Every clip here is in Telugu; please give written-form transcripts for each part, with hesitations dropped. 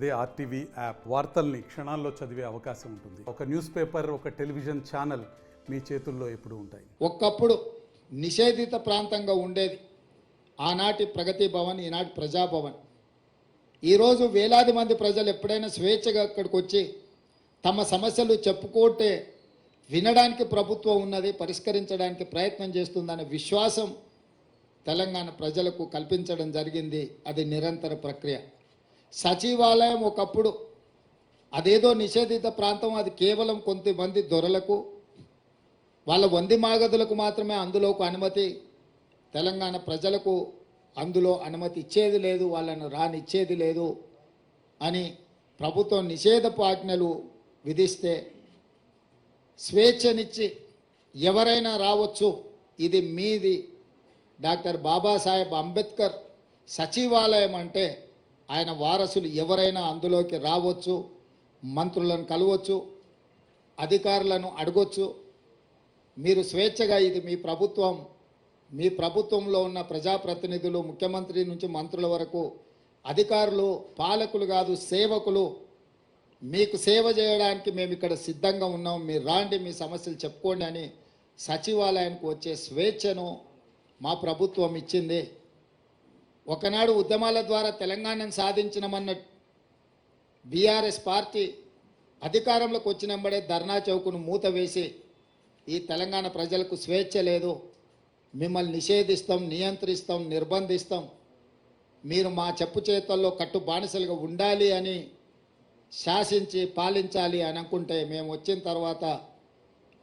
అదే ఆర్టీవీ యాప్ వార్తల్ని క్షణాల్లో చదివే అవకాశం ఉంటుంది. ఒక న్యూస్ పేపర్, ఒక టెలివిజన్ ఛానల్ మీ చేతుల్లో ఎప్పుడూ ఉంటాయి. ఒకప్పుడు నిషేధిత ప్రాంతంగా ఉండేది ఆనాటి ప్రగతి భవన్, ఈనాటి ప్రజాభవన్. ఈరోజు వేలాది మంది ప్రజలు ఎప్పుడైనా స్వేచ్ఛగా అక్కడికి వచ్చి తమ సమస్యలు చెప్పుకుంటే వినడానికి ప్రభుత్వం ఉన్నది, పరిష్కరించడానికి ప్రయత్నం చేస్తుందనే విశ్వాసం తెలంగాణ ప్రజలకు కల్పించడం జరిగింది. అది నిరంతర ప్రక్రియ. సచివాలయం ఒకప్పుడు అదేదో నిషేధిత ప్రాంతం, అది కేవలం కొంతమంది దొరలకు, వాళ్ళ వంది మాగదులకు మాత్రమే అందులోకి అనుమతి. తెలంగాణ ప్రజలకు అందులో అనుమతి ఇచ్చేది లేదు, వాళ్ళను రానిచ్చేది లేదు అని ప్రభుత్వం నిషేధపు ఆజ్ఞలు విధిస్తే స్వేచ్ఛనిచ్చి ఎవరైనా రావచ్చు, ఇది మీది. డాక్టర్ బాబాసాహెబ్ అంబేద్కర్ సచివాలయం అంటే ఆయన వారసులు ఎవరైనా అందులోకి రావచ్చు, మంత్రులను కలవచ్చు, అధికారులను అడగొచ్చు. మీరు స్వేచ్ఛగా, ఇది మీ ప్రభుత్వం, మీ ప్రభుత్వంలో ఉన్న ప్రజాప్రతినిధులు, ముఖ్యమంత్రి నుంచి మంత్రుల వరకు అధికారులు, పాలకులు కాదు, సేవకులు. మీకు సేవ చేయడానికి మేము ఇక్కడ సిద్ధంగా ఉన్నాం, మీరు రాండి, మీ సమస్యలు చెప్పుకోండి అని సచివాలయానికి వచ్చే స్వేచ్ఛను మా ప్రభుత్వం ఇచ్చింది. ఒకనాడు ఉద్యమాల ద్వారా తెలంగాణను సాధించినమన్న బీఆర్ఎస్ పార్టీ అధికారంలోకి వచ్చినంబడే ధర్నా చౌకును మూత వేసి ఈ తెలంగాణ ప్రజలకు స్వేచ్ఛ లేదు, మిమ్మల్ని నిషేధిస్తాం, నియంత్రిస్తాం, నిర్బంధిస్తాం, మీరు మా చెప్పు చేతల్లో కట్టు బానిసలుగా ఉండాలి అని శాసించి పాలించాలి అని అనుకుంటే, మేము వచ్చిన తర్వాత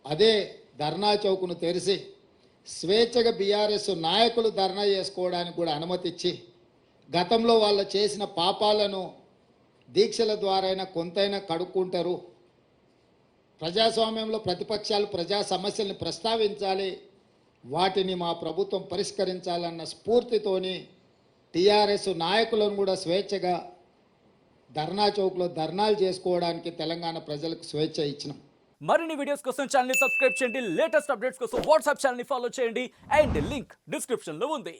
అదే ధర్నా చౌకును తెరిచి స్వేచ్ఛగా బీఆర్ఎస్ నాయకులు ధర్నా చేసుకోవడానికి కూడా అనుమతి ఇచ్చి, గతంలో వాళ్ళు చేసిన పాపాలను దీక్షల ద్వారా కొంతైనా కడుక్కుంటారు, ప్రజాస్వామ్యంలో ప్రతిపక్షాలు ప్రజా సమస్యల్ని ప్రస్తావించాలి, వాటిని మా ప్రభుత్వం పరిష్కరించాలన్న స్ఫూర్తితోని టీఆర్ఎస్ నాయకులను కూడా స్వేచ్ఛగా ధర్నా చౌక్లో ధర్నాలు చేసుకోవడానికి తెలంగాణ ప్రజలకు స్వేచ్ఛ ఇచ్చినాం. మరిన్ని వీడియోస్ కోసం ఛానల్ ని సబ్స్క్రైబ్ చేయండి, లేటెస్ట్ అప్డేట్స్ కోసం వాట్సాప్ ఛానల్ ని ఫాలో చేయండి, అండ్ లింక్ డిస్క్రిప్షన్ లో ఉంది.